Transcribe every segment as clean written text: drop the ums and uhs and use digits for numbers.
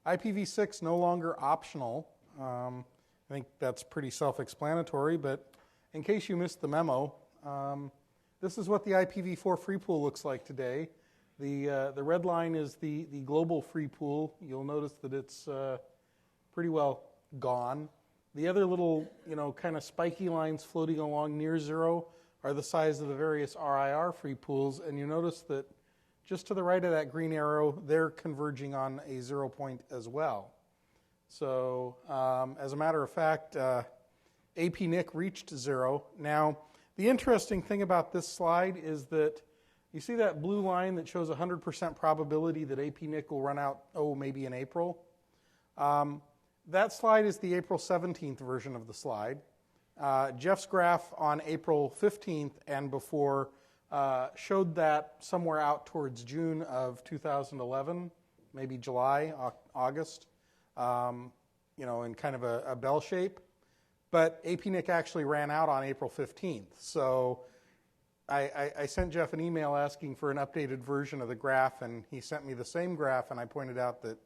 IPv6 no longer optional. I think that's pretty self-explanatory, but in case you missed the memo, this is what the IPv4 free pool looks like today. The red line is the global free pool. You'll notice that it's pretty well gone. The other little, kind of spiky lines floating along near zero are the size of the various RIR free pools, and you notice that just to the right of that green arrow, they're converging on a 0 point as well. So, as a matter of fact, APNIC reached 0. Now, the interesting thing about this slide is that you see that blue line that shows 100% probability that APNIC will run out, maybe in April. That slide is the April 17th version of the slide. Jeff's graph on April 15th and before showed that somewhere out towards June of 2011, maybe July, August, in kind of a bell shape. But APNIC actually ran out on April 15th. So I sent Jeff an email asking for an updated version of the graph, and he sent me the same graph, and I pointed out that,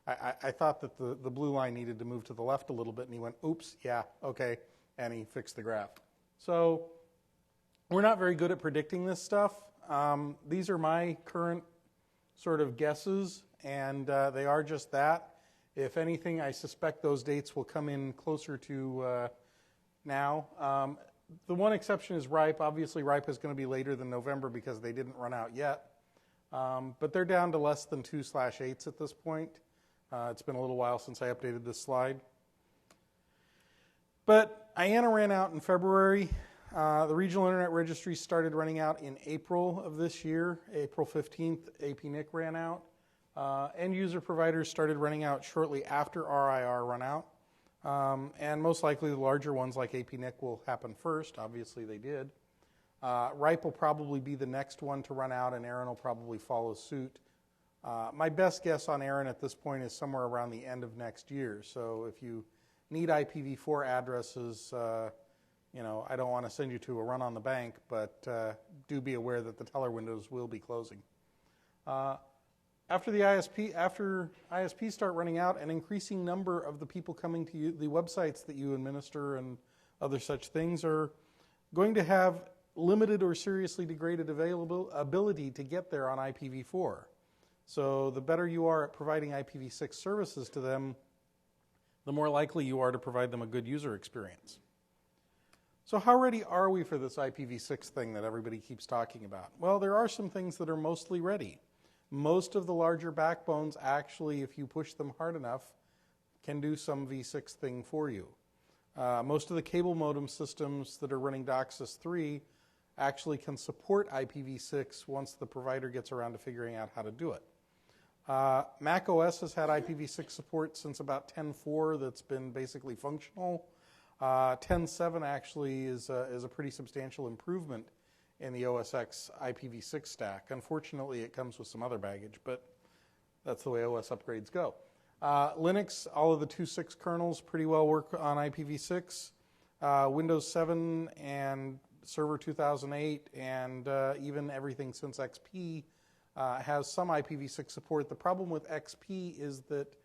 I thought that the blue line needed to move to the left a little bit, and he went, oops, yeah, okay, and he fixed the graph. So we're not very good at predicting this stuff. These are my current sort of guesses, and they are just that. If anything, I suspect those dates will come in closer to now. The one exception is RIPE. Obviously, RIPE is going to be later than November because they didn't run out yet. But they're down to less than 2/8s at this point. It's been a little while since I updated this slide. But IANA ran out in February. The regional internet registry started running out in April of this year. April 15th, APNIC ran out. End user providers started running out shortly after RIR run out. And most likely the larger ones like APNIC will happen first. Obviously they did. RIPE will probably be the next one to run out, and ARIN will probably follow suit. My best guess on ARIN at this point is somewhere around the end of next year. So if you need IPv4 addresses, I don't want to send you to a run on the bank, but do be aware that the teller windows will be closing. After ISPs start running out, an increasing number of the people coming to you, the websites that you administer and other such things are going to have limited or seriously degraded ability to get there on IPv4. So the better you are at providing IPv6 services to them, the more likely you are to provide them a good user experience. So how ready are we for this IPv6 thing that everybody keeps talking about? Well, there are some things that are mostly ready. Most of the larger backbones actually, if you push them hard enough, can do some v6 thing for you. Most of the cable modem systems that are running DOCSIS 3 actually can support IPv6 once the provider gets around to figuring out how to do it. Mac OS has had IPv6 support since about 10.4 that's been basically functional. 10.7 actually is a pretty substantial improvement in the OS X IPv6 stack. Unfortunately, it comes with some other baggage, but that's the way OS upgrades go. Linux, all of the 2.6 kernels pretty well work on IPv6. Windows 7 and Server 2008 and even everything since XP has some IPv6 support. The problem with XP is that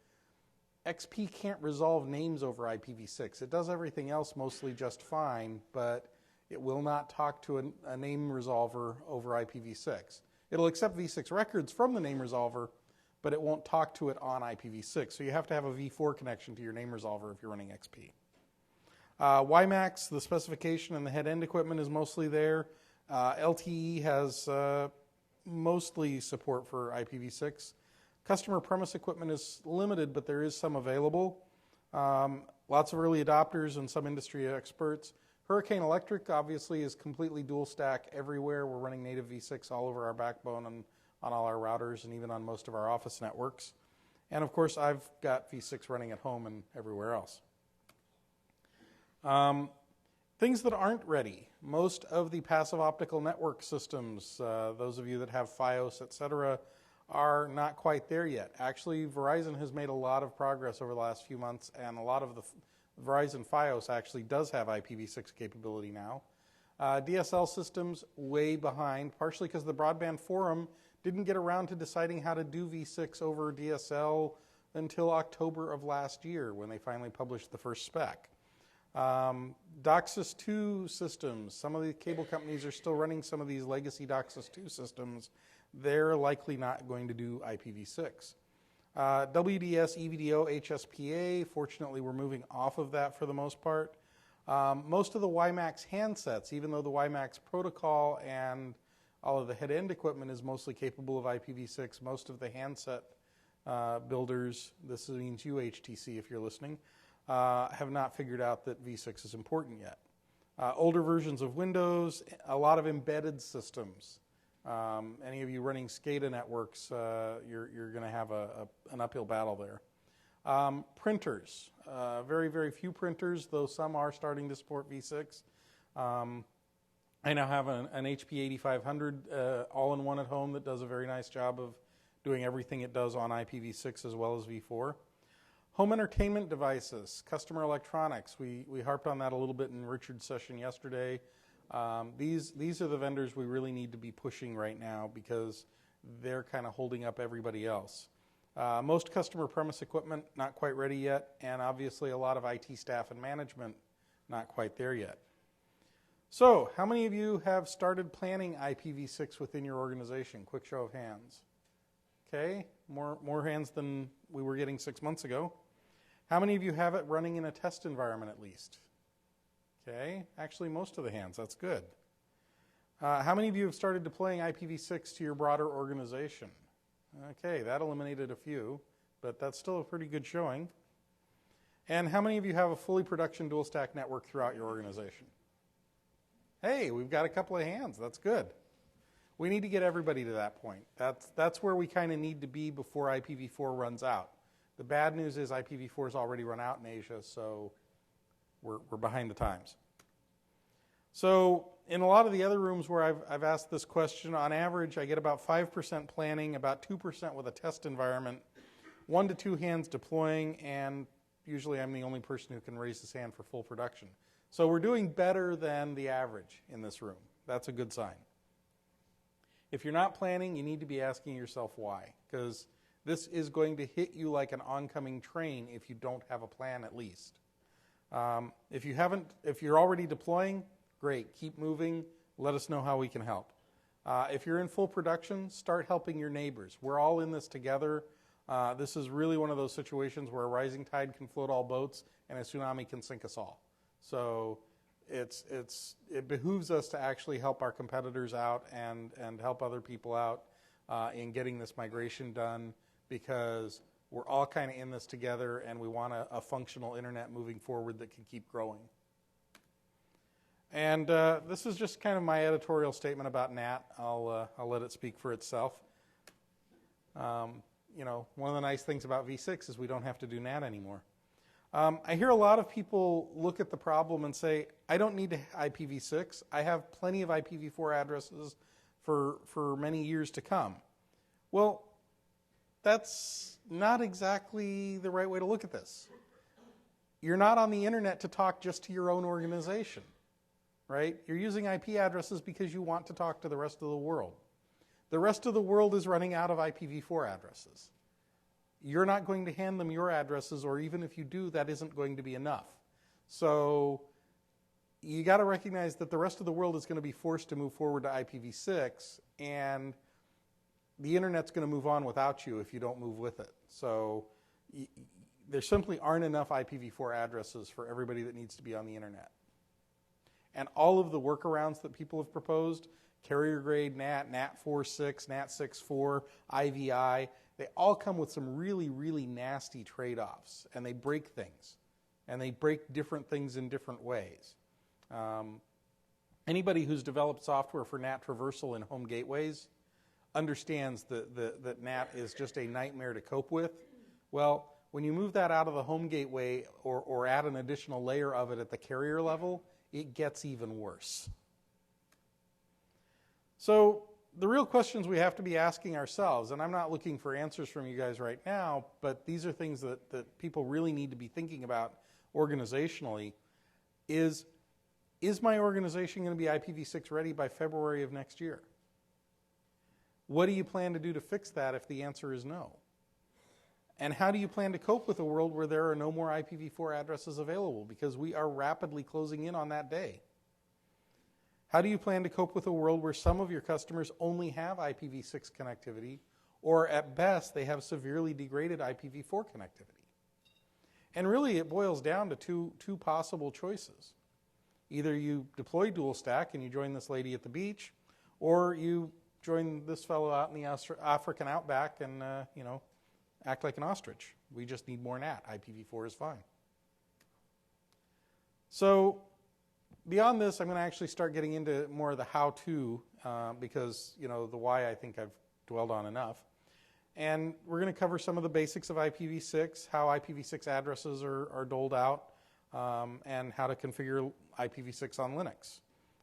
XP can't resolve names over IPv6. It does everything else mostly just fine, but it will not talk to a name resolver over IPv6. It'll accept v6 records from the name resolver, but it won't talk to it on IPv6. So you have to have a v4 connection to your name resolver if you're running XP. WiMAX, the specification and the head-end equipment is mostly there. LTE has mostly support for IPv6. Customer premise equipment is limited, but there is some available. Lots of early adopters and some industry experts. Hurricane Electric obviously is completely dual stack everywhere. We're running native v6 all over our backbone and on all our routers and even on most of our office networks. And of course, I've got v6 running at home and everywhere else. Things that aren't ready. Most of the passive optical network systems, those of you that have FiOS, etc., are not quite there yet. Actually, Verizon has made a lot of progress over the last few months, and a lot of the Verizon FiOS actually does have IPv6 capability now. DSL systems way behind, partially because the Broadband Forum didn't get around to deciding how to do v6 over DSL until October of last year when they finally published the first spec. DOCSIS 2 systems, some of the cable companies are still running some of these legacy DOCSIS 2 systems. They're likely not going to do IPv6. WDS, EVDO, HSPA, fortunately we're moving off of that for the most part. Most of the WiMAX handsets, even though the WiMAX protocol and all of the head-end equipment is mostly capable of IPv6, most of the handset builders, this means you HTC if you're listening, have not figured out that V6 is important yet. Older versions of Windows, a lot of embedded systems. Any of you running SCADA networks, you're going to have an uphill battle there. Printers, very, very few printers, though some are starting to support V6. I now have an HP 8500 all-in-one at home that does a very nice job of doing everything it does on IPv6 as well as v4. Home entertainment devices, customer electronics. We harped on that a little bit in Richard's session yesterday. These are the vendors we really need to be pushing right now because they're kind of holding up everybody else. Most customer premise equipment not quite ready yet, and obviously a lot of IT staff and management not quite there yet. So, how many of you have started planning IPv6 within your organization? Quick show of hands. Okay, more hands than we were getting 6 months ago. How many of you have it running in a test environment at least? Okay, actually most of the hands, that's good. How many of you have started deploying IPv6 to your broader organization? Okay, that eliminated a few, but that's still a pretty good showing. And how many of you have a fully production dual stack network throughout your organization? Hey, we've got a couple of hands, that's good. We need to get everybody to that point. That's where we kind of need to be before IPv4 runs out. The bad news is IPv4 has already run out in Asia, so we're behind the times. So in a lot of the other rooms where I've asked this question, on average I get about 5% planning, about 2% with a test environment, 1 to 2 hands deploying, and usually I'm the only person who can raise his hand for full production. So we're doing better than the average in this room. That's a good sign. If you're not planning, you need to be asking yourself why, because this is going to hit you like an oncoming train if you don't have a plan at least. If you're already deploying, great, keep moving, let us know how we can help. If you're in full production, start helping your neighbors. We're all in this together. This is really one of those situations where a rising tide can float all boats and a tsunami can sink us all. So it behooves us to actually help our competitors out and help other people out in getting this migration done, because we're all kind of in this together and we want a functional internet moving forward that can keep growing. And this is just kind of my editorial statement about NAT. I'll let it speak for itself. You know, one of the nice things about V6 is we don't have to do NAT anymore. I hear a lot of people look at the problem and say, I don't need IPv6. I have plenty of IPv4 addresses for many years to come. Well, that's not exactly the right way to look at this. You're not on the internet to talk just to your own organization, right? You're using IP addresses because you want to talk to the rest of the world. The rest of the world is running out of IPv4 addresses. You're not going to hand them your addresses, or even if you do, that isn't going to be enough. So you got to recognize that the rest of the world is going to be forced to move forward to IPv6, and the internet's going to move on without you if you don't move with it. So there simply aren't enough IPv4 addresses for everybody that needs to be on the internet. And all of the workarounds that people have proposed, carrier grade NAT, NAT 4.6, NAT 6.4, IVI, they all come with some really, really nasty trade-offs, and they break things. And they break different things in different ways. Anybody who's developed software for NAT traversal in home gateways understands that NAT is just a nightmare to cope with. Well, when you move that out of the home gateway or add an additional layer of it at the carrier level, it gets even worse. So the real questions we have to be asking ourselves, and I'm not looking for answers from you guys right now, but these are things that people really need to be thinking about organizationally, is my organization going to be IPv6 ready by February of next year? What do you plan to do to fix that if the answer is no? And how do you plan to cope with a world where there are no more IPv4 addresses available? Because we are rapidly closing in on that day. How do you plan to cope with a world where some of your customers only have IPv6 connectivity, or at best they have severely degraded IPv4 connectivity? And really it boils down to two possible choices. Either you deploy dual stack and you join this lady at the beach, or you join this fellow out in the African outback and act like an ostrich. We just need more NAT. IPv4 is fine. So beyond this, I'm going to actually start getting into more of the how-to because the why I think I've dwelled on enough. And we're going to cover some of the basics of IPv6, how IPv6 addresses are doled out, and how to configure IPv6 on Linux,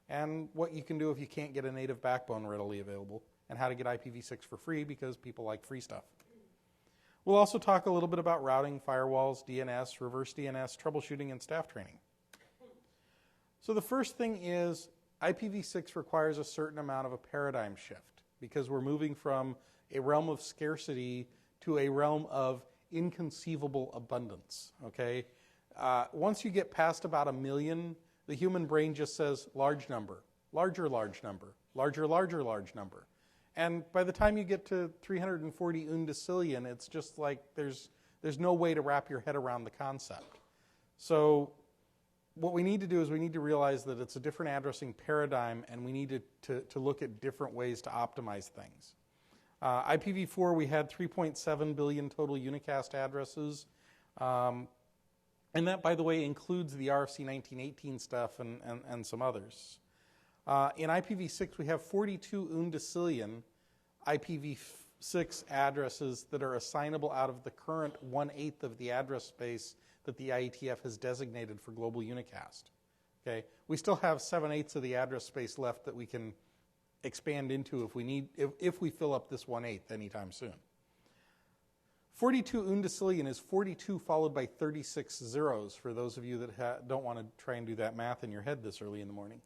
and what you can do if you can't get a native backbone readily available, and how to get IPv6 for free because people like free stuff. We'll also talk a little bit about routing, firewalls, DNS, reverse DNS, troubleshooting, and staff training. So the first thing is IPv6 requires a certain amount of a paradigm shift because we're moving from a realm of scarcity to a realm of inconceivable abundance, okay? Once you get past about 1 million, the human brain just says large number, larger large number, larger large number. And by the time you get to 340 undecillion, it's just like there's no way to wrap your head around the concept. So what we need to do is we need to realize that it's a different addressing paradigm, and we need to look at different ways to optimize things. IPv4, we had 3.7 billion total unicast addresses. And that, by the way, includes the RFC 1918 stuff and some others. In IPv6, we have 42 undecillion IPv6 addresses that are assignable out of the current 1/8 of the address space that the IETF has designated for global unicast. Okay, we still have 7/8 of the address space left that we can expand into if we fill up this 1/8 anytime soon. 42 undecillion is 42 followed by 36 zeros for those of you that don't want to try and do that math in your head this early in the morning.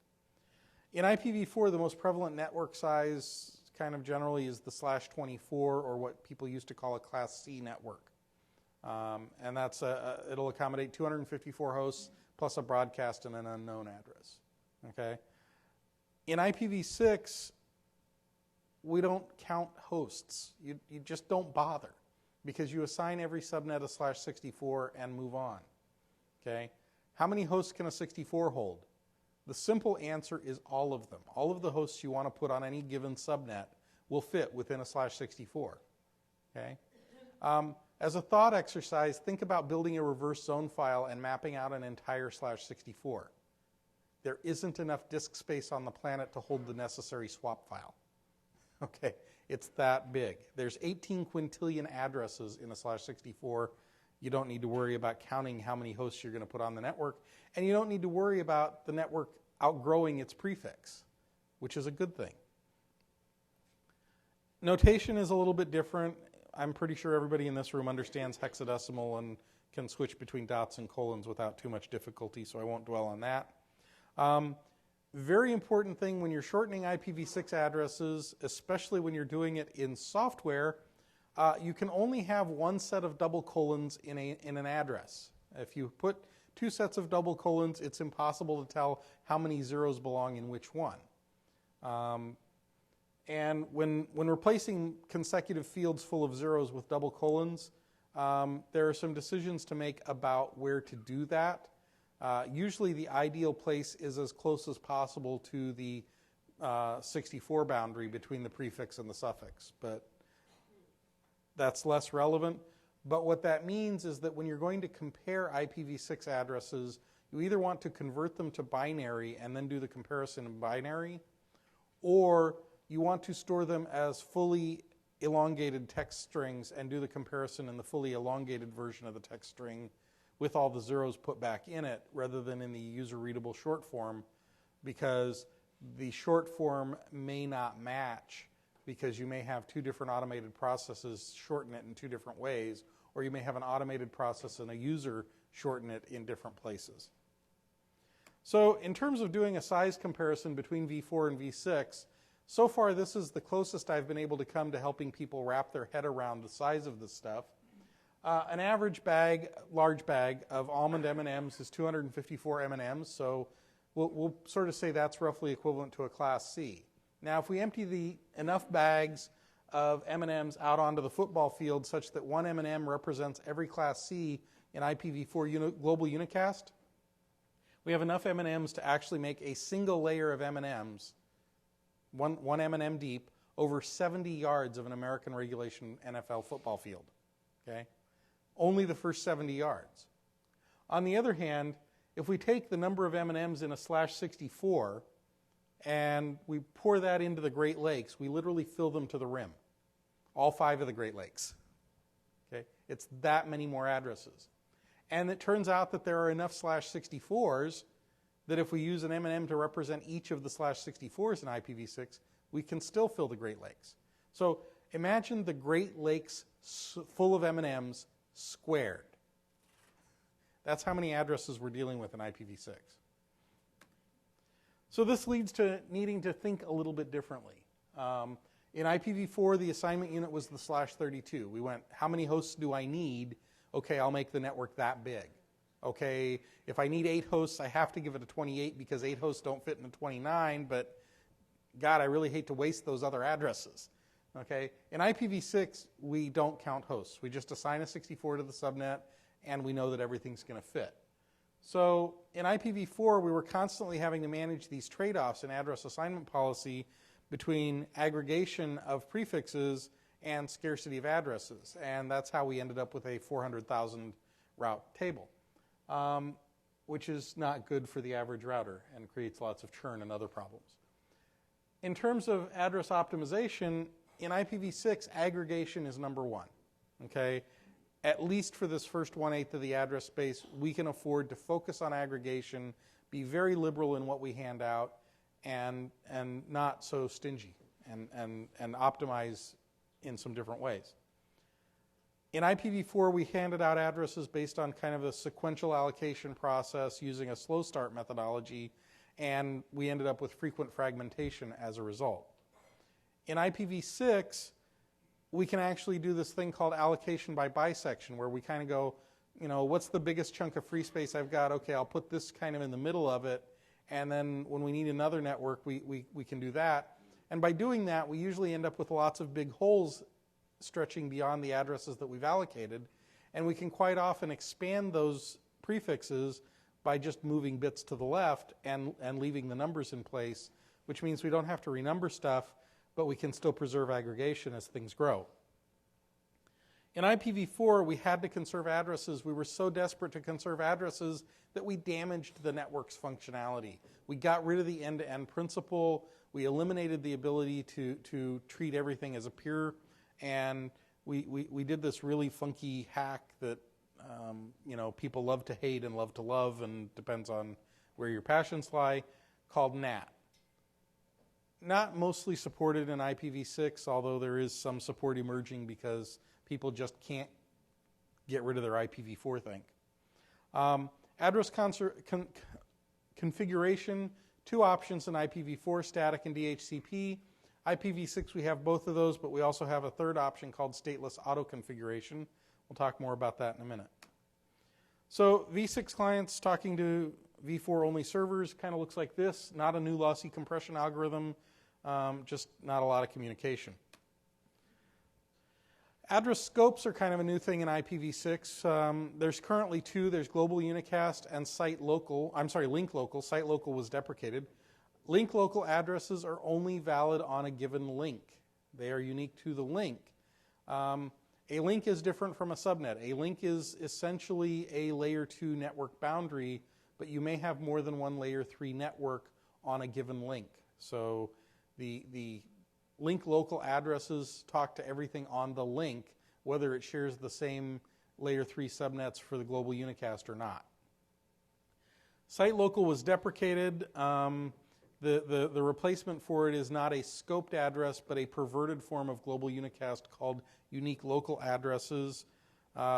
In IPv4, the most prevalent network size kind of generally is the /24, or what people used to call a Class C network. And that's it'll accommodate 254 hosts plus a broadcast and an unknown address. Okay. In IPv6, we don't count hosts. You just don't bother, because you assign every subnet a /64 and move on. Okay? How many hosts can a 64 hold? The simple answer is all of them. All of the hosts you want to put on any given subnet will fit within a /64. Okay? As a thought exercise, think about building a reverse zone file and mapping out an entire /64. There isn't enough disk space on the planet to hold the necessary swap file. Okay? It's that big. There's 18 quintillion addresses in a /64. You don't need to worry about counting how many hosts you're going to put on the network, and you don't need to worry about the network outgrowing its prefix, which is a good thing. Notation is a little bit different. I'm pretty sure everybody in this room understands hexadecimal and can switch between dots and colons without too much difficulty, so I won't dwell on that. Very important thing when you're shortening IPv6 addresses, especially when you're doing it in software, you can only have one set of double colons in an address. If you put two sets of double colons, it's impossible to tell how many zeros belong in which one. And when replacing consecutive fields full of zeros with double colons, there are some decisions to make about where to do that. Usually the ideal place is as close as possible to the 64 boundary between the prefix and the suffix, but that's less relevant. But what that means is that when you're going to compare IPv6 addresses, you either want to convert them to binary and then do the comparison in binary, or you want to store them as fully elongated text strings and do the comparison in the fully elongated version of the text string with all the zeros put back in it, rather than in the user-readable short form, because the short form may not match, because you may have two different automated processes shorten it in two different ways, or you may have an automated process and a user shorten it in different places. So in terms of doing a size comparison between v4 and v6, so far this is the closest I've been able to come to helping people wrap their head around the size of this stuff. An average bag, large bag of almond M&Ms is 254 M&Ms, so we'll sort of say that's roughly equivalent to a Class C. Now, if we empty enough bags of M&Ms out onto the football field such that one M&M represents every Class C in IPv4 global unicast, we have enough M&Ms to actually make a single layer of M&Ms, one M&M deep, over 70 yards of an American regulation NFL football field. Okay? Only the first 70 yards. On the other hand, if we take the number of M&Ms in a /64 and we pour that into the Great Lakes, we literally fill them to the rim. All 5 of the Great Lakes. Okay? It's that many more addresses. And it turns out that there are enough /64s that if we use an M&M to represent each of the /64s in IPv6, we can still fill the Great Lakes. So imagine the Great Lakes full of M&Ms squared. That's how many addresses we're dealing with in IPv6. So this leads to needing to think a little bit differently. In IPv4, the assignment unit was the /32. We went, how many hosts do I need? Okay, I'll make the network that big. Okay, if I need 8 hosts, I have to give it a 28 because 8 hosts don't fit in a 29, but God, I really hate to waste those other addresses. Okay, in IPv6, we don't count hosts. We just assign a 64 to the subnet, and we know that everything's going to fit. So in IPv4, we were constantly having to manage these trade-offs in address assignment policy between aggregation of prefixes and scarcity of addresses. And that's how we ended up with a 400,000 route table, which is not good for the average router and creates lots of churn and other problems. In terms of address optimization, in IPv6, aggregation is number one. Okay? At least for this first 1/8 of the address space, we can afford to focus on aggregation, be very liberal in what we hand out, and not so stingy, and optimize in some different ways. In IPv4, we handed out addresses based on kind of a sequential allocation process using a slow start methodology, and we ended up with frequent fragmentation as a result. In IPv6, we can actually do this thing called allocation by bisection, where we kind of go, you know, what's the biggest chunk of free space I've got? Okay, I'll put this kind of in the middle of it, and then when we need another network, we can do that. And by doing that, we usually end up with lots of big holes stretching beyond the addresses that we've allocated, and we can quite often expand those prefixes by just moving bits to the left and leaving the numbers in place, which means we don't have to renumber stuff, but we can still preserve aggregation as things grow. In IPv4, we had to conserve addresses. We were so desperate to conserve addresses that we damaged the network's functionality. We got rid of the end-to-end principle. We eliminated the ability to treat everything as a peer, and we did this really funky hack that people love to hate and love to love, and depends on where your passions lie, called NAT. Not mostly supported in IPv6, although there is some support emerging because people just can't get rid of their IPv4 thing. Address configuration, 2 options in IPv4, static and DHCP. IPv6, we have both of those, but we also have a third option called stateless auto-configuration. We'll talk more about that in a minute. So v6 clients talking to v4-only servers kind of looks like this. Not a new lossy compression algorithm, just not a lot of communication. Address scopes are kind of a new thing in IPv6. There's currently 2. There's global unicast and link local. Site local was deprecated. Link local addresses are only valid on a given link. They are unique to the link. A link is different from a subnet. A link is essentially a layer 2 network boundary, but you may have more than one layer 3 network on a given link. So the link local addresses talk to everything on the link, whether it shares the same layer 3 subnets for the global unicast or not. Site local was deprecated. The replacement for it is not a scoped address, but a perverted form of global unicast called unique local addresses,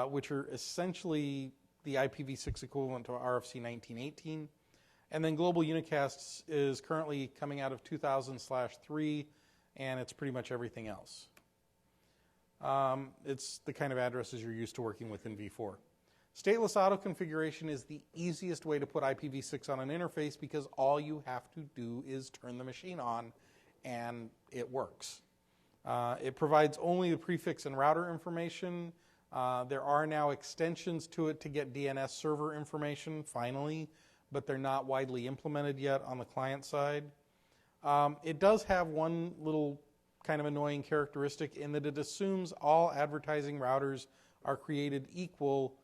which are essentially the IPv6 equivalent to RFC 1918. And then global unicast is currently coming out of 2000/3, and it's pretty much everything else. It's the kind of addresses you're used to working with in v4. Stateless auto configuration is the easiest way to put IPv6 on an interface because all you have to do is turn the machine on and it works. It provides only the prefix and router information. There are now extensions to it to get DNS server information, finally, but they're not widely implemented yet on the client side. It does have one little kind of annoying characteristic in that it assumes all advertising routers are created equal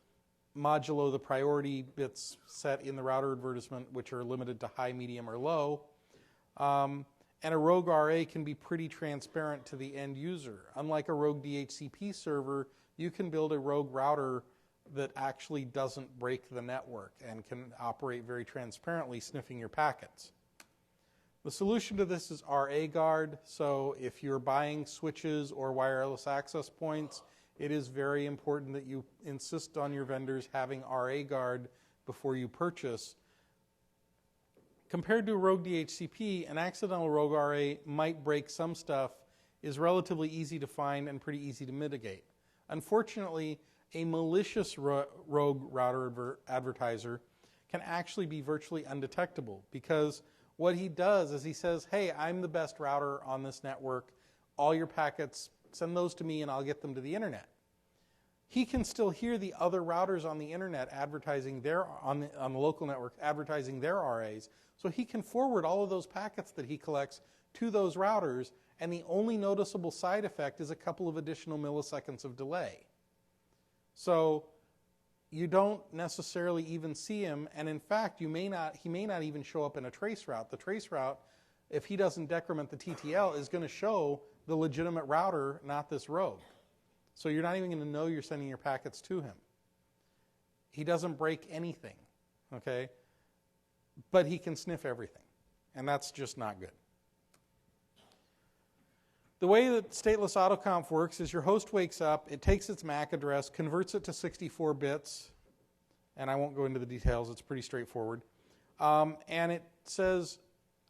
modulo the priority bits set in the router advertisement, which are limited to high, medium, or low. And a rogue RA can be pretty transparent to the end user. Unlike a rogue DHCP server, you can build a rogue router that actually doesn't break the network and can operate very transparently, sniffing your packets. The solution to this is RA Guard. So if you're buying switches or wireless access points, it is very important that you insist on your vendors having RA Guard before you purchase. Compared to a rogue DHCP, an accidental rogue RA might break some stuff, is relatively easy to find and pretty easy to mitigate. Unfortunately, a malicious rogue router advertiser can actually be virtually undetectable because what he does is he says, hey, I'm the best router on this network. All your packets, send those to me and I'll get them to the internet. He can still hear the other routers on the internet advertising on the local network advertising their RAs. So he can forward all of those packets that he collects to those routers, and the only noticeable side effect is a couple of additional milliseconds of delay. So you don't necessarily even see him, and in fact, he may not even show up in a trace route. The trace route, if he doesn't decrement the TTL, is going to show the legitimate router, not this rogue. So you're not even going to know you're sending your packets to him. He doesn't break anything, okay? But he can sniff everything, and that's just not good. The way that stateless autoconf works is your host wakes up, it takes its MAC address, converts it to 64 bits, and I won't go into the details, it's pretty straightforward, and it says,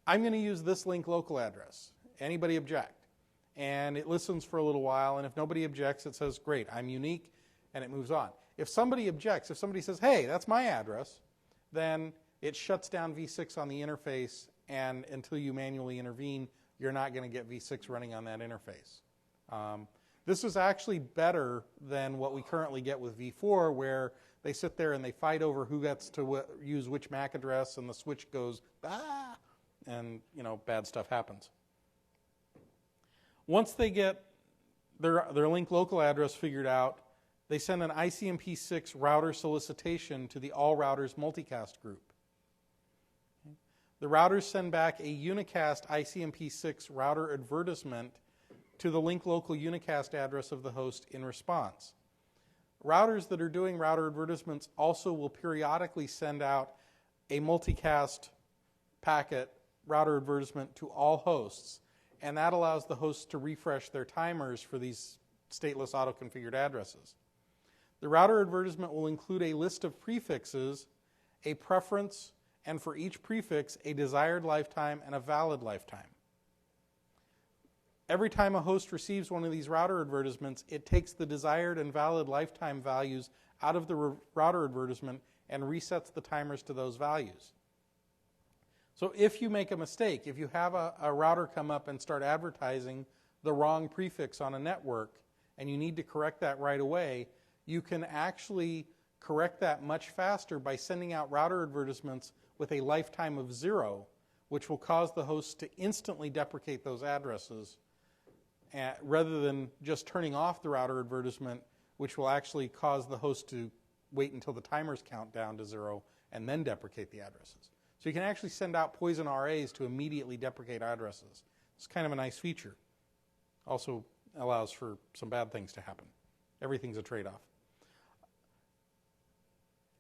I'm going to use this link local address. Anybody object? And it listens for a little while, and if nobody objects, it says, great, I'm unique, and it moves on. If somebody objects, if somebody says, hey, that's my address, then it shuts down v6 on the interface, and until you manually intervene, you're not going to get v6 running on that interface. This is actually better than what we currently get with v4, where they sit there and they fight over who gets to use which MAC address, and the switch goes, ah, and bad stuff happens. Once they get their link local address figured out, they send an ICMP6 router solicitation to the all routers multicast group. The routers send back a unicast ICMP6 router advertisement to the link local unicast address of the host in response. Routers that are doing router advertisements also will periodically send out a multicast packet router advertisement to all hosts, and that allows the hosts to refresh their timers for these stateless auto-configured addresses. The router advertisement will include a list of prefixes, a preference, and for each prefix, a desired lifetime and a valid lifetime. Every time a host receives one of these router advertisements, it takes the desired and valid lifetime values out of the router advertisement and resets the timers to those values. So if you make a mistake, if you have a router come up and start advertising the wrong prefix on a network and you need to correct that right away, you can actually correct that much faster by sending out router advertisements with a lifetime of 0, which will cause the host to instantly deprecate those addresses rather than just turning off the router advertisement, which will actually cause the host to wait until the timers count down to 0 and then deprecate the addresses. So you can actually send out poison RAs to immediately deprecate addresses. It's kind of a nice feature. Also allows for some bad things to happen. Everything's a trade-off.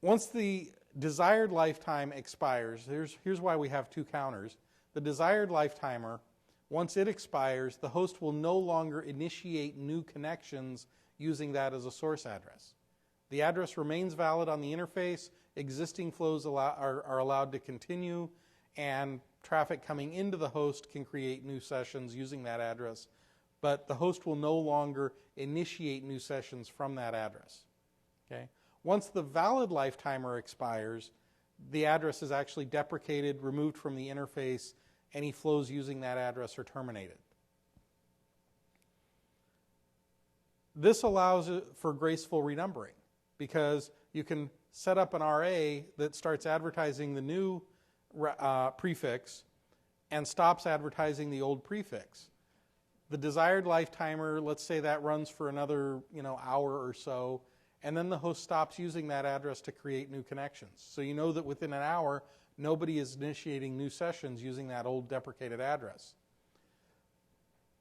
Once the desired lifetime expires, here's why we have 2 counters. The desired lifetimer, once it expires, the host will no longer initiate new connections using that as a source address. The address remains valid on the interface, existing flows are allowed to continue, and traffic coming into the host can create new sessions using that address but the host will no longer initiate new sessions from that address. Okay? Once the valid life timer expires, the address is actually deprecated, removed from the interface. Any flows using that address are terminated. This allows for graceful renumbering because you can set up an RA that starts advertising the new prefix and stops advertising the old prefix. The desired life timer, let's say that runs for another hour or so, and then the host stops using that address to create new connections. So you know that within an hour, nobody is initiating new sessions using that old deprecated address.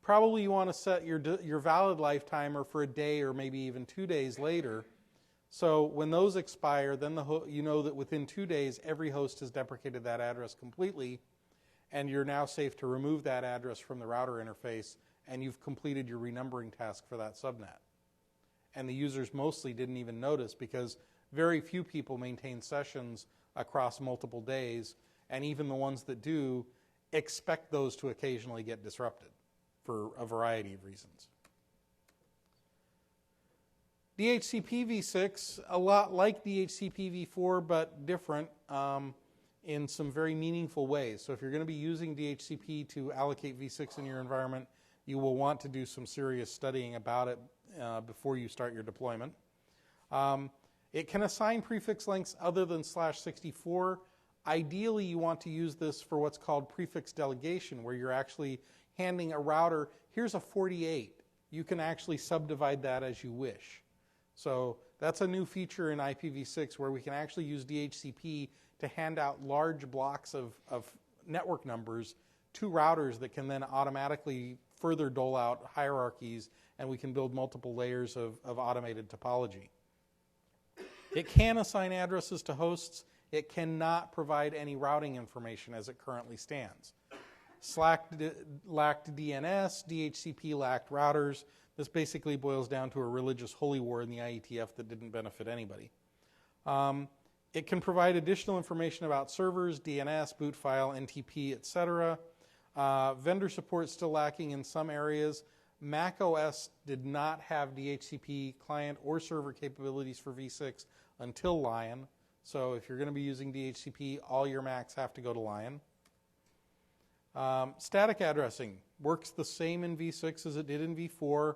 Probably you want to set your valid life timer for a day or maybe even 2 days later. So when those expire, then you know that within 2 days, every host has deprecated that address completely, and you're now safe to remove that address from the router interface, and you've completed your renumbering task for that subnet. And the users mostly didn't even notice because very few people maintain sessions across multiple days, and even the ones that do expect those to occasionally get disrupted for a variety of reasons. DHCP v6, a lot like DHCP v4, but different in some very meaningful ways. So if you're going to be using DHCP to allocate v6 in your environment, you will want to do some serious studying about it before you start your deployment. It can assign prefix lengths other than /64. Ideally, you want to use this for what's called prefix delegation, where you're actually handing a router, here's a 48. You can actually subdivide that as you wish. So that's a new feature in IPv6 where we can actually use DHCP to hand out large blocks of network numbers to routers that can then automatically further dole out hierarchies, and we can build multiple layers of automated topology. It can assign addresses to hosts. It cannot provide any routing information as it currently stands. Slack lacked DNS, DHCP lacked routers. This basically boils down to a religious holy war in the IETF that didn't benefit anybody. It can provide additional information about servers, DNS, boot file, NTP, etc. Vendor support still lacking in some areas. Mac OS did not have DHCP client or server capabilities for v6 until Lion. So if you're going to be using DHCP, all your Macs have to go to Lion. Static addressing works the same in v6 as it did in v4.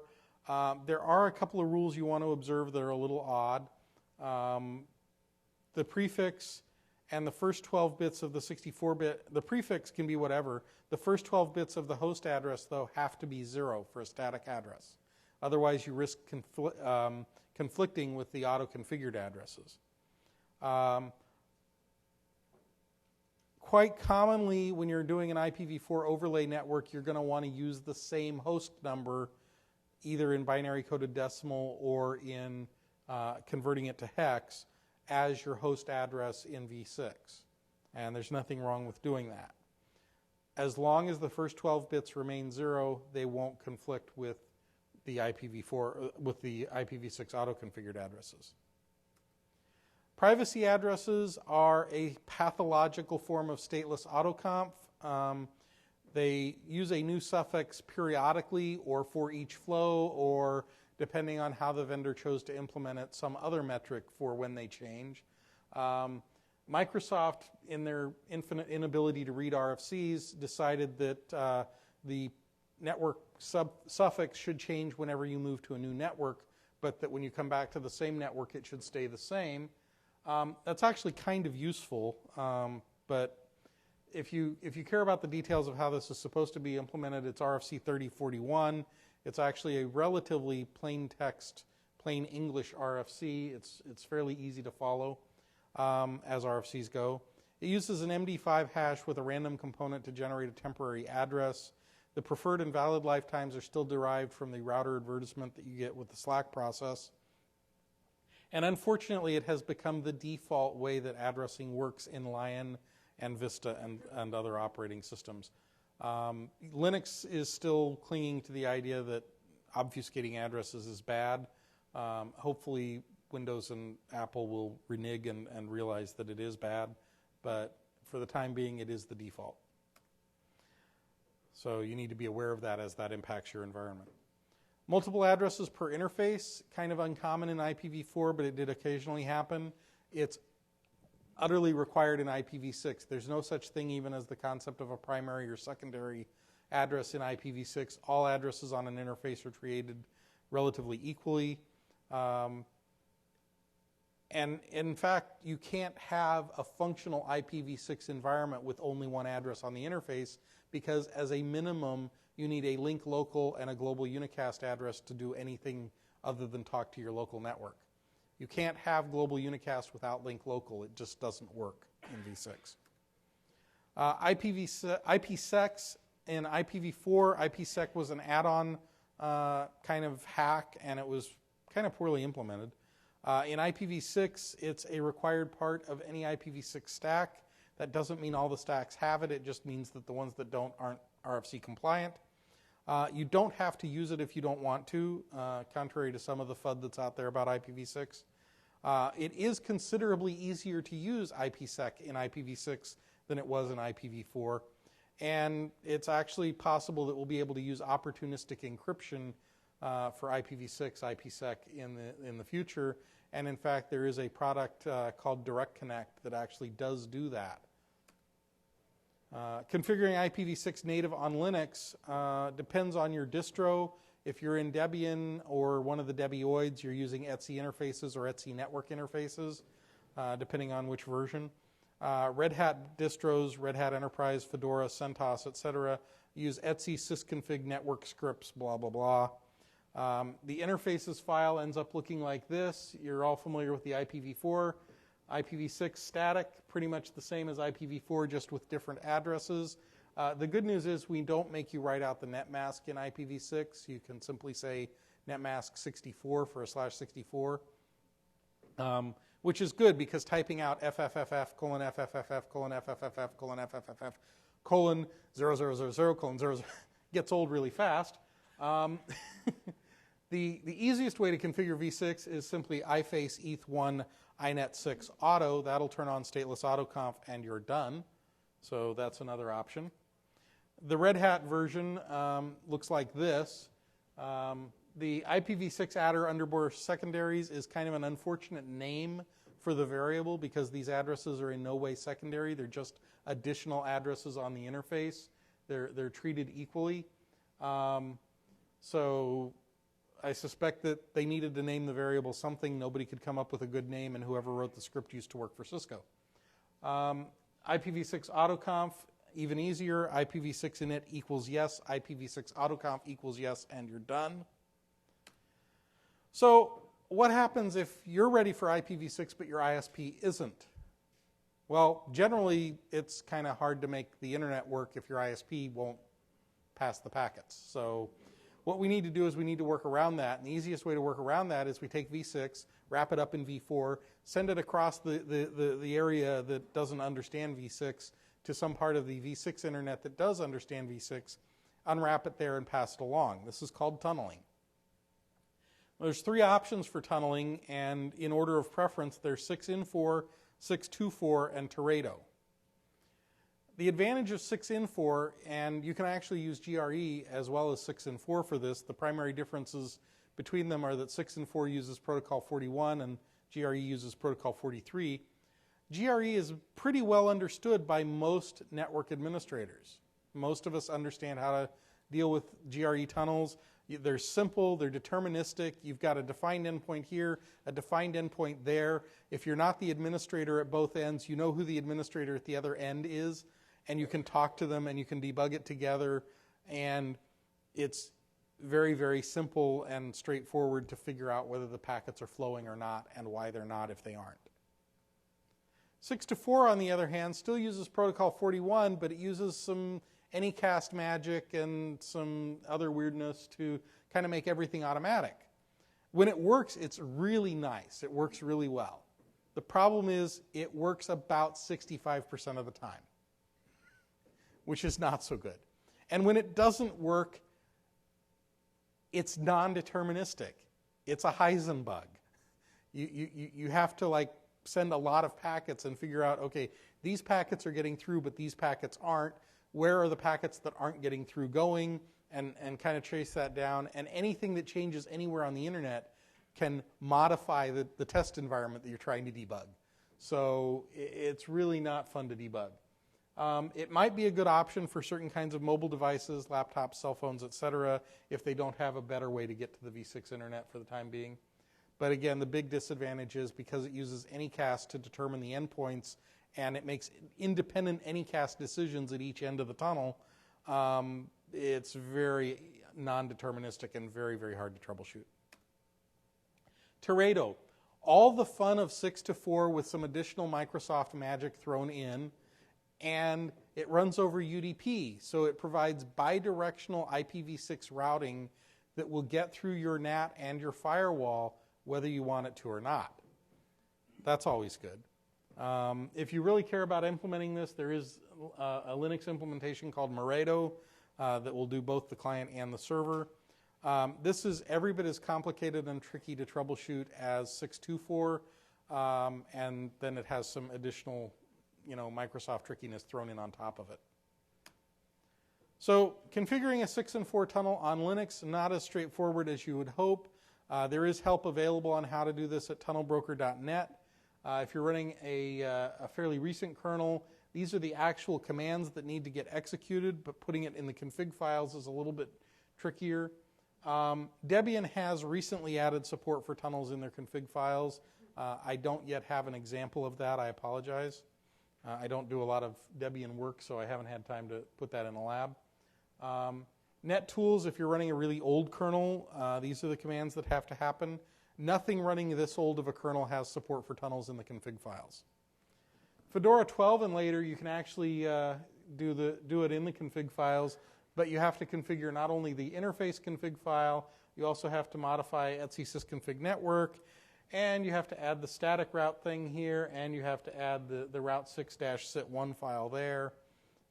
There are a couple of rules you want to observe that are a little odd. The prefix and the first 12 bits of the 64-bit, the prefix can be whatever. The first 12 bits of the host address, though, have to be 0 for a static address. Otherwise, you risk conflicting with the auto-configured addresses. Quite commonly, when you're doing an IPv4 overlay network, you're going to want to use the same host number, either in binary coded decimal or in converting it to hex, as your host address in v6. And there's nothing wrong with doing that. As long as the first 12 bits remain 0, they won't conflict with the IPv6 auto-configured addresses. Privacy addresses are a pathological form of stateless autoconf. They use a new suffix periodically or for each flow, or depending on how the vendor chose to implement it, some other metric for when they change. Microsoft, in their infinite inability to read RFCs, decided that the network suffix should change whenever you move to a new network, but that when you come back to the same network, it should stay the same. That's actually kind of useful, but if you care about the details of how this is supposed to be implemented, it's RFC 3041. It's actually a relatively plain text, plain English RFC. It's fairly easy to follow as RFCs go. It uses an MD5 hash with a random component to generate a temporary address. The preferred and valid lifetimes are still derived from the router advertisement that you get with the Slack process. And unfortunately, it has become the default way that addressing works in Lion and Vista and other operating systems. Linux is still clinging to the idea that obfuscating addresses is bad. Hopefully, Windows and Apple will renege and realize that it is bad, but for the time being, it is the default. So you need to be aware of that as that impacts your environment. Multiple addresses per interface, kind of uncommon in IPv4, but it did occasionally happen. It's utterly required in IPv6. There's no such thing even as the concept of a primary or secondary address in IPv6. All addresses on an interface are treated relatively equally. And in fact, you can't have a functional IPv6 environment with only one address on the interface, because as a minimum, you need a link local and a global unicast address to do anything other than talk to your local network. You can't have global unicast without link local. It just doesn't work in v6. IPsec in IPv4, IPsec was an add-on kind of hack, and it was kind of poorly implemented. In IPv6, it's a required part of any IPv6 stack. That doesn't mean all the stacks have it. It just means that the ones that don't aren't RFC compliant. You don't have to use it if you don't want to, contrary to some of the FUD that's out there about IPv6. It is considerably easier to use IPsec in IPv6 than it was in IPv4. And it's actually possible that we'll be able to use opportunistic encryption for IPv6, IPsec in the future. And in fact, there is a product called Direct Connect that actually does do that. Configuring IPv6 native on Linux depends on your distro. If you're in Debian or one of the Debioids, you're using Etsy interfaces or Etsy network interfaces, depending on which version. Red Hat distros, Red Hat Enterprise, Fedora, CentOS, etc., use Etsy sysconfig network scripts, blah, blah, blah. The interfaces file ends up looking like this. You're all familiar with the IPv4. IPv6 static, pretty much the same as IPv4, just with different addresses. The good news is we don't make you write out the netmask in IPv6. You can simply say netmask 64 for a /64, which is good because typing out FFFF colon FFFF colon FFFF colon FFFF colon 0000 colon 00 gets old really fast. The easiest way to configure v6 is simply iface eth1 inet6 auto. That'll turn on stateless autoconf and you're done. So that's another option. The Red Hat version looks like this. The IPv6 adder underbar secondaries is kind of an unfortunate name for the variable because these addresses are in no way secondary. They're just additional addresses on the interface. They're treated equally. So I suspect that they needed to name the variable something. Nobody could come up with a good name, and whoever wrote the script used to work for Cisco. IPv6 autoconf, even easier. IPv6 init equals yes. IPv6 autoconf equals yes, and you're done. So what happens if you're ready for IPv6 but your ISP isn't? Well, generally, it's kind of hard to make the internet work if your ISP won't pass the packets. So what we need to do is we need to work around that. And the easiest way to work around that is we take v6, wrap it up in v4, send it across the area that doesn't understand v6 to some part of the v6 internet that does understand v6, unwrap it there and pass it along. This is called tunneling. There's three options for tunneling, and in order of preference, there's 6in4, 624, and Teredo. The advantage of 6in4, and you can actually use GRE as well as 6in4 for this. The primary differences between them are that 6in4 uses protocol 41 and GRE uses protocol 43. GRE is pretty well understood by most network administrators. Most of us understand how to deal with GRE tunnels. They're simple, they're deterministic. You've got a defined endpoint here, a defined endpoint there. If you're not the administrator at both ends, you know who the administrator at the other end is, and you can talk to them and you can debug it together, and it's very, very simple and straightforward to figure out whether the packets are flowing or not and why they're not if they aren't. 6to4, on the other hand, still uses protocol 41, but it uses some Anycast magic and some other weirdness to kind of make everything automatic. When it works, it's really nice. It works really well. The problem is it works about 65% of the time, which is not so good. And when it doesn't work, it's non-deterministic. It's a Heisenbug. You have to send a lot of packets and figure out, okay, these packets are getting through, but these packets aren't. Where are the packets that aren't getting through going? and kind of trace that down. And anything that changes anywhere on the internet can modify the test environment that you're trying to debug. So it's really not fun to debug. It might be a good option for certain kinds of mobile devices, laptops, cell phones, etc., if they don't have a better way to get to the v6 internet for the time being. But again, the big disadvantage is because it uses Anycast to determine the endpoints, and it makes independent Anycast decisions at each end of the tunnel, it's very non-deterministic and very, very hard to troubleshoot. Teredo. All the fun of 6-4 with some additional Microsoft magic thrown in, and it runs over UDP, so it provides bidirectional IPv6 routing that will get through your NAT and your firewall whether you want it to or not. That's always good. If you really care about implementing this, there is a Linux implementation called Moredo that will do both the client and the server. This is every bit as complicated and tricky to troubleshoot as 624, and then it has some additional, Microsoft trickiness thrown in on top of it. So configuring a 6 and 4 tunnel on Linux, not as straightforward as you would hope. There is help available on how to do this at tunnelbroker.net. If you're running a fairly recent kernel, these are the actual commands that need to get executed, but putting it in the config files is a little bit trickier. Debian has recently added support for tunnels in their config files. I don't yet have an example of that. I apologize. I don't do a lot of Debian work, so I haven't had time to put that in a lab. NetTools, if you're running a really old kernel, these are the commands that have to happen. Nothing running this old of a kernel has support for tunnels in the config files. Fedora 12 and later, you can actually do it in the config files, but you have to configure not only the interface config file, you also have to modify etc sysconfig network, and you have to add the static route thing here, and you have to add the route 6-sit1 file there.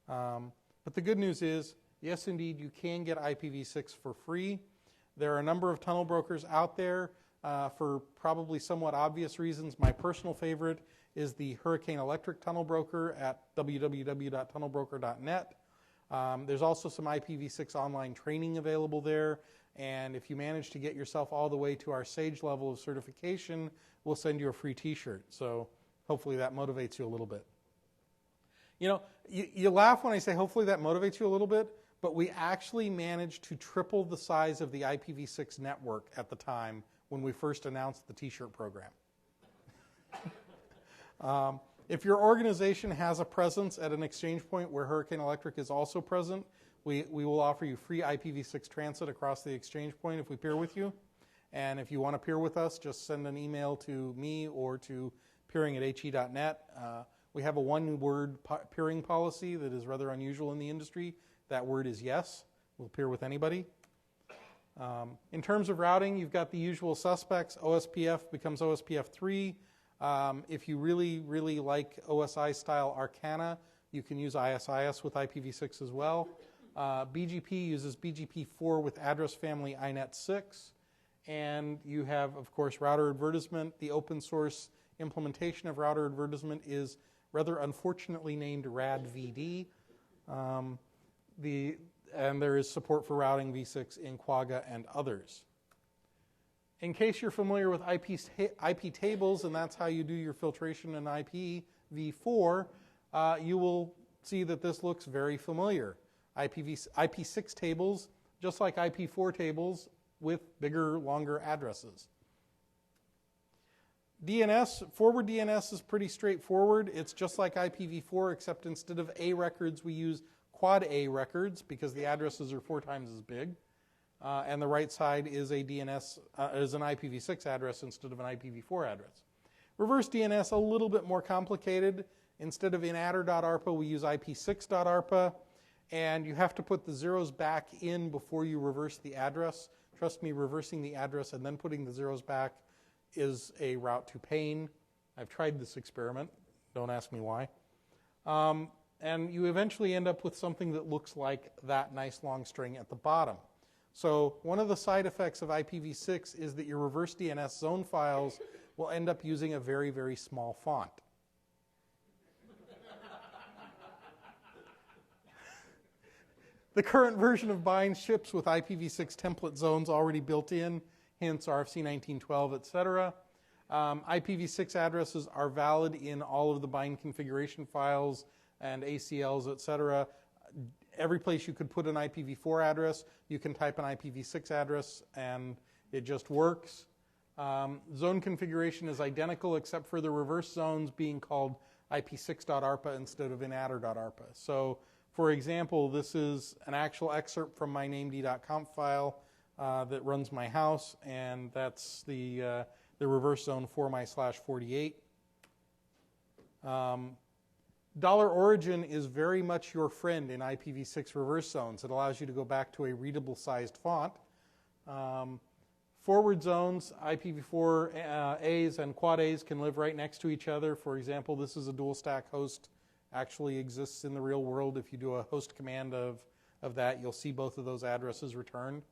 But the good news is, yes, indeed, you can get IPv6 for free. There are a number of tunnel brokers out there for probably somewhat obvious reasons. My personal favorite is the Hurricane Electric Tunnel Broker at www.tunnelbroker.net. There's also some IPv6 online training available there, and if you manage to get yourself all the way to our SAGE level of certification, we'll send you a free t-shirt. So hopefully that motivates you a little bit. You laugh when I say hopefully that motivates you a little bit, but we actually managed to triple the size of the IPv6 network at the time when we first announced the t-shirt program. If your organization has a presence at an exchange point where Hurricane Electric is also present, we will offer you free IPv6 transit across the exchange point if we peer with you. And if you want to peer with us, just send an email to me or to peering@he.net. We have a one-word peering policy that is rather unusual in the industry. That word is yes. We'll peer with anybody. In terms of routing, you've got the usual suspects. OSPF becomes OSPF3. If you really, really like OSI-style Arcana, you can use ISIS with IPv6 as well. BGP uses BGP4 with address family INET6. And you have, of course, router advertisement. The open source implementation of router advertisement is rather unfortunately named RADVD. And there is support for routing v6 in Quagga and others. In case you're familiar with IP tables, and that's how you do your filtration in IPv4, you will see that this looks very familiar. IP6 tables, just like IP4 tables, with bigger, longer addresses. DNS, forward DNS is pretty straightforward. It's just like IPv4, except instead of A records, we use quad A records because the addresses are 4 times as big. And the right side is a DNS, is an IPv6 address instead of an IPv4 address. Reverse DNS, a little bit more complicated. Instead of inaddr.arpa, we use IP6.arpa. And you have to put the zeros back in before you reverse the address. Trust me, reversing the address and then putting the zeros back is a route to pain. I've tried this experiment. Don't ask me why. And you eventually end up with something that looks like that nice long string at the bottom. So one of the side effects of IPv6 is that your reverse DNS zone files will end up using a very, very small font. The current version of Bind ships with IPv6 template zones already built in, hence RFC 1912, etc. IPv6 addresses are valid in all of the Bind configuration files and ACLs, etc. Every place you could put an IPv4 address, you can type an IPv6 address and it just works. Zone configuration is identical except for the reverse zones being called IP6.ARPA instead of inaddr.ARPA. So, for example, this is an actual excerpt from my named.conf file that runs my house, and that's the reverse zone for my /48. $origin is very much your friend in IPv6 reverse zones. It allows you to go back to a readable sized font. Forward zones, IPv4 A's and quad A's can live right next to each other. For example, this is a dual stack host, actually exists in the real world. If you do a host command of that, you'll see both of those addresses returned.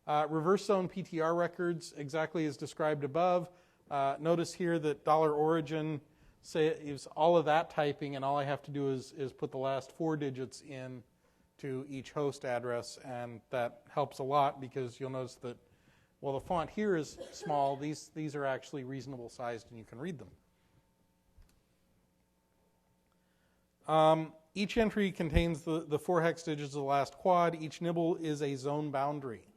Reverse zone PTR records, exactly as described above. Notice here that $origin saves all of that typing, and all I have to do is put the last 4 digits in to each host address, and that helps a lot because you'll notice that, well, the font here is small. These are actually reasonable sized, and you can read them. Each entry contains the 4 hex digits of the last quad. Each nibble is a zone boundary.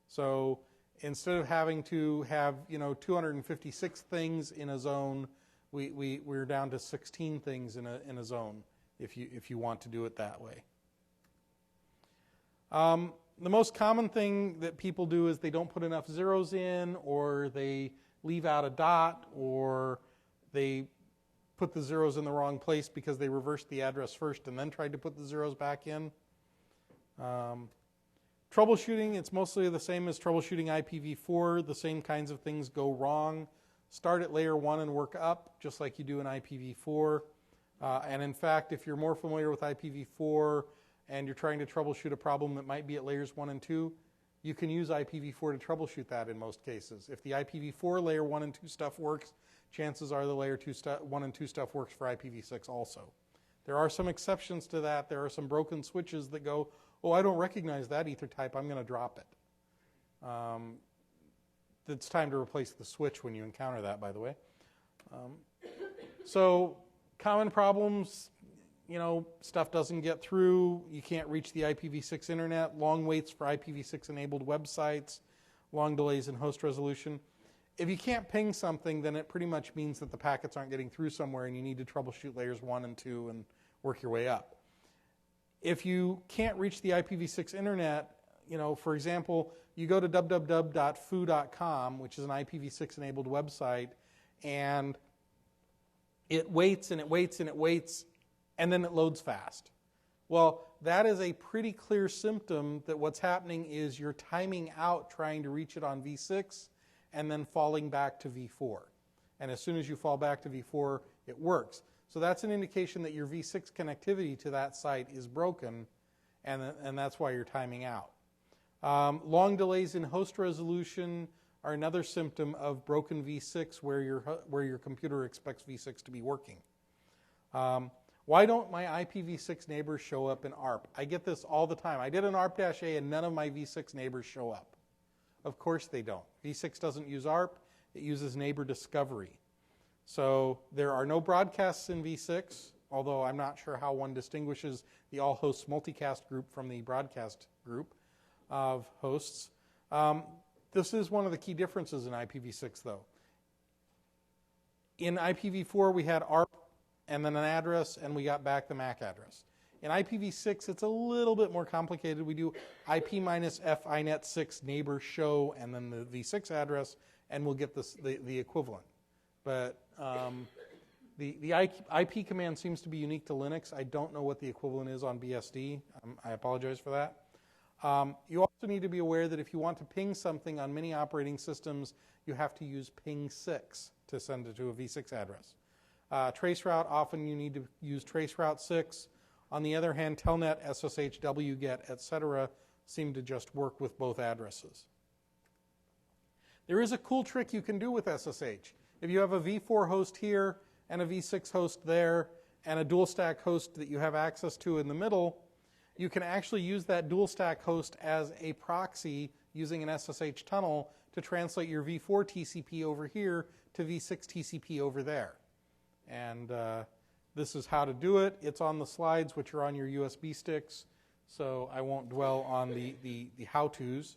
So instead of having to have 256 things in a zone, we're down to 16 things in a zone if you want to do it that way. The most common thing that people do is they don't put enough zeros in, or they leave out a dot, or they put the zeros in the wrong place because they reversed the address first and then tried to put the zeros back in. Troubleshooting, it's mostly the same as troubleshooting IPv4. The same kinds of things go wrong. Start at layer 1 and work up, just like you do in IPv4. And in fact, if you're more familiar with IPv4 and you're trying to troubleshoot a problem that might be at layers 1 and 2, you can use IPv4 to troubleshoot that in most cases. If the IPv4 layer 1 and 2 stuff works, chances are the layer 1 and 2 stuff works for IPv6 also. There are some exceptions to that. There are some broken switches that go, oh, I don't recognize that ether type, I'm going to drop it. It's time to replace the switch when you encounter that, by the way. So common problems, stuff doesn't get through, you can't reach the IPv6 internet, long waits for IPv6 enabled websites, long delays in host resolution. If you can't ping something, then it pretty much means that the packets aren't getting through somewhere and you need to troubleshoot layers 1 and 2 and work your way up. If you can't reach the IPv6 internet, for example, you go to www.foo.com, which is an IPv6 enabled website, and it waits and it waits and it waits, and then it loads fast. Well, that is a pretty clear symptom that what's happening is you're timing out trying to reach it on v6 and then falling back to v4. And as soon as you fall back to v4, it works. So that's an indication that your v6 connectivity to that site is broken, and that's why you're timing out. Long delays in host resolution are another symptom of broken v6 where your computer expects v6 to be working. Why don't my IPv6 neighbors show up in ARP? I get this all the time. I did an ARP-A and none of my v6 neighbors show up. Of course they don't. v6 doesn't use ARP, it uses neighbor discovery. So there are no broadcasts in v6, although I'm not sure how one distinguishes the all hosts multicast group from the broadcast group of hosts. This is one of the key differences in IPv6 though. In IPv4 we had ARP and then an address, and we got back the MAC address. In IPv6 it's a little bit more complicated. We do IP minus F inet6 neighbor show and then the v6 address, and we'll get the equivalent. But the IP command seems to be unique to Linux. I don't know what the equivalent is on BSD. I apologize for that. You also need to be aware that if you want to ping something on many operating systems, you have to use ping6 to send it to a v6 address. Traceroute, often you need to use traceroute 6. On the other hand, Telnet, SSH, wget, etc. seem to just work with both addresses. There is a cool trick you can do with SSH. If you have a v4 host here and a v6 host there and a dual stack host that you have access to in the middle, you can actually use that dual stack host as a proxy using an SSH tunnel to translate your v4 TCP over here to v6 TCP over there. And this is how to do it. It's on the slides, which are on your USB sticks, so I won't dwell on the how-tos.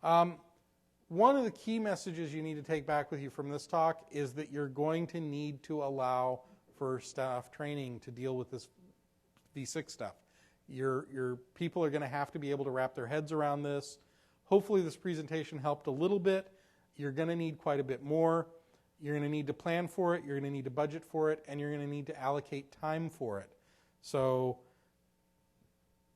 One of the key messages you need to take back with you from this talk is that you're going to need to allow for staff training to deal with this v6 stuff. Your people are going to have to be able to wrap their heads around this. Hopefully this presentation helped a little bit. You're going to need quite a bit more. You're going to need to plan for it, you're going to need to budget for it, and you're going to need to allocate time for it. So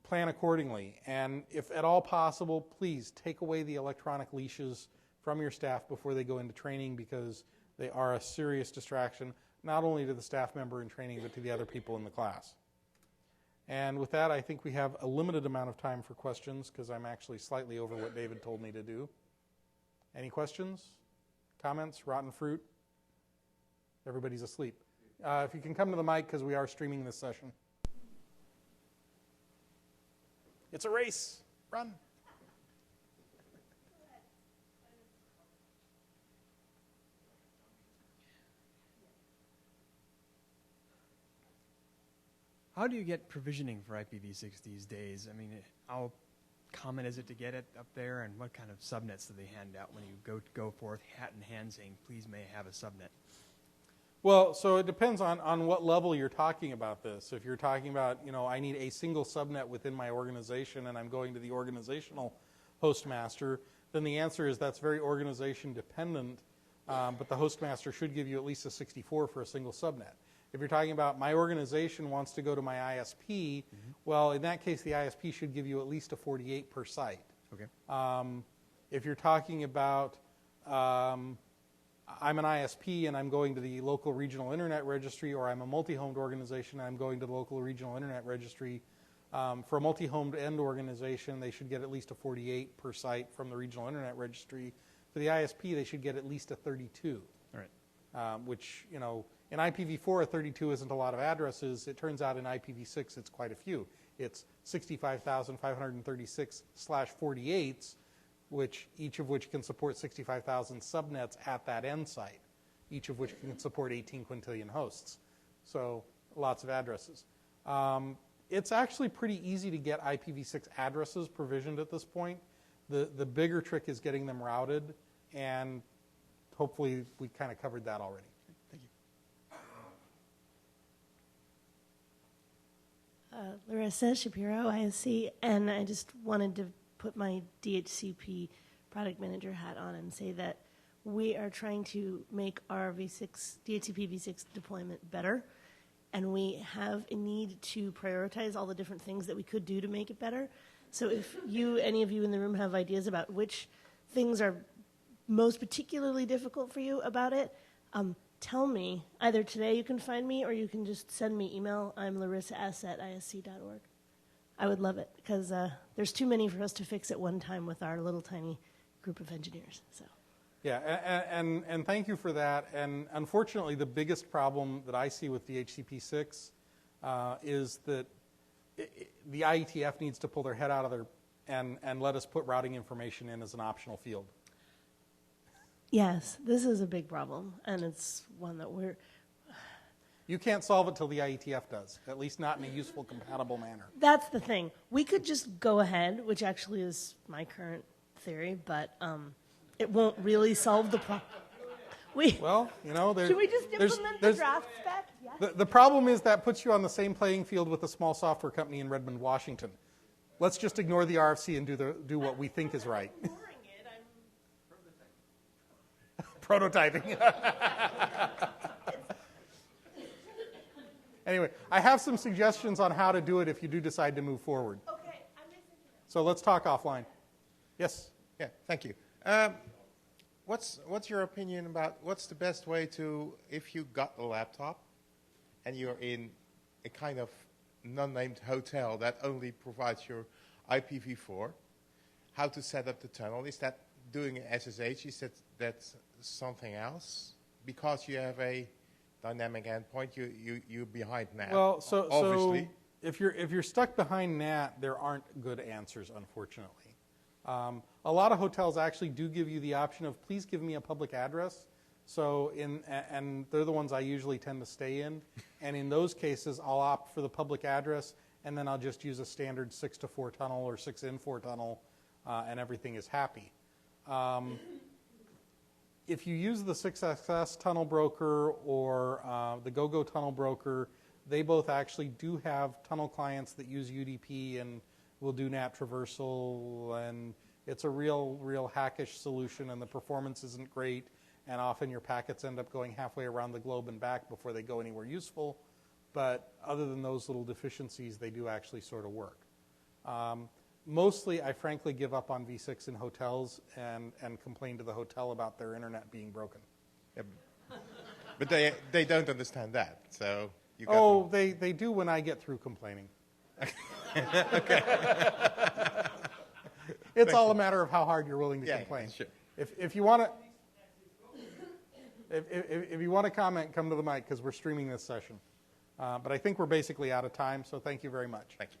plan accordingly. And if at all possible, please take away the electronic leashes from your staff before they go into training, because they are a serious distraction, not only to the staff member in training, but to the other people in the class. And with that, I think we have a limited amount of time for questions, because I'm actually slightly over what David told me to do. Any questions? Comments? Rotten fruit? Everybody's asleep. If you can come to the mic, because we are streaming this session. It's a race. Run. How do you get provisioning for IPv6 these days? I mean, how common is it to get it up there, and what kind of subnets do they hand out when you go forth hat in hand saying, please may I have a subnet? Well, so it depends on what level you're talking about this. If you're talking about, I need a single subnet within my organization and I'm going to the organizational hostmaster, then the answer is that's very organization dependent, but the hostmaster should give you at least a 64 for a single subnet. If you're talking about my organization wants to go to my ISP, well, in that case, the ISP should give you at least a 48 per site. Okay. If you're talking about I'm an ISP and I'm going to the local regional internet registry, or I'm a multi-homed organization and I'm going to the local regional internet registry, for a multi-homed end organization, they should get at least a 48 per site from the regional internet registry. For the ISP, they should get at least a 32. All right. Which, in IPv4, a 32 isn't a lot of addresses. It turns out in IPv6, it's quite a few. It's 65,536/48s, each of which can support 65,000 subnets at that end site, each of which can support 18 quintillion hosts. So lots of addresses. It's actually pretty easy to get IPv6 addresses provisioned at this point. The bigger trick is getting them routed, and hopefully we kind of covered that already. Thank you. Larissa Shapiro, ISC, and I just wanted to put my DHCP product manager hat on and say that we are trying to make our DHCP v6 deployment better, and we have a need to prioritize all the different things that we could do to make it better. So if any of you in the room have ideas about which things are most particularly difficult for you about it, tell me. Either today you can find me, or you can just send me email. I'm larissa@isc.org. I would love it, because there's too many for us to fix at one time with our little tiny group of engineers. So. Yeah, and thank you for that. And unfortunately, the biggest problem that I see with DHCP6 is that the IETF needs to pull their head out of their and let us put routing information in as an optional field. Yes, this is a big problem, and it's one that You can't solve it till the IETF does, at least not in a useful, compatible manner. That's the thing. We could just go ahead, which actually is my current theory, but it won't really solve the problem. Well, should we just implement the draft spec? Yes. The problem is that puts you on the same playing field with a small software company in Redmond, Washington. Let's just ignore the RFC and do what we think is right. I'm ignoring it. I'm Prototyping. Anyway, I have some suggestions on how to do it if you do decide to move forward. Okay, I'm listening. So let's talk offline. Yes? Yeah, thank you. What's your opinion about what's the best way to, if you got a laptop and you're in a kind of non-named hotel that only provides your IPv4, how to set up the tunnel? Is that doing an SSH? Is that something else? Because you have a dynamic endpoint, you're behind now. Well, so obviously. if you're stuck behind NAT, there aren't good answers, unfortunately. A lot of hotels actually do give you the option of please give me a public address. So and they're the ones I usually tend to stay in. And in those cases, I'll opt for the public address, and then I'll just use a standard 6-to-4 tunnel or 6-in-4 tunnel, and everything is happy. If you use the 6SS tunnel broker or the GoGo tunnel broker, they both actually do have tunnel clients that use UDP and will do NAT traversal, and it's a real hackish solution, and the performance isn't great, and often your packets end up going halfway around the globe and back before they go anywhere useful. But other than those little deficiencies, they do actually sort of work. Mostly, I frankly give up on V6 in hotels and complain to the hotel about their internet being broken. Yeah, but they don't understand that, so you got they do when I get through complaining. It's all a matter of how hard you're willing to complain. Sure. If you want to, if you want to comment, come to the mic because we're streaming this session. But I think we're basically out of time. So thank you very much. Thank you.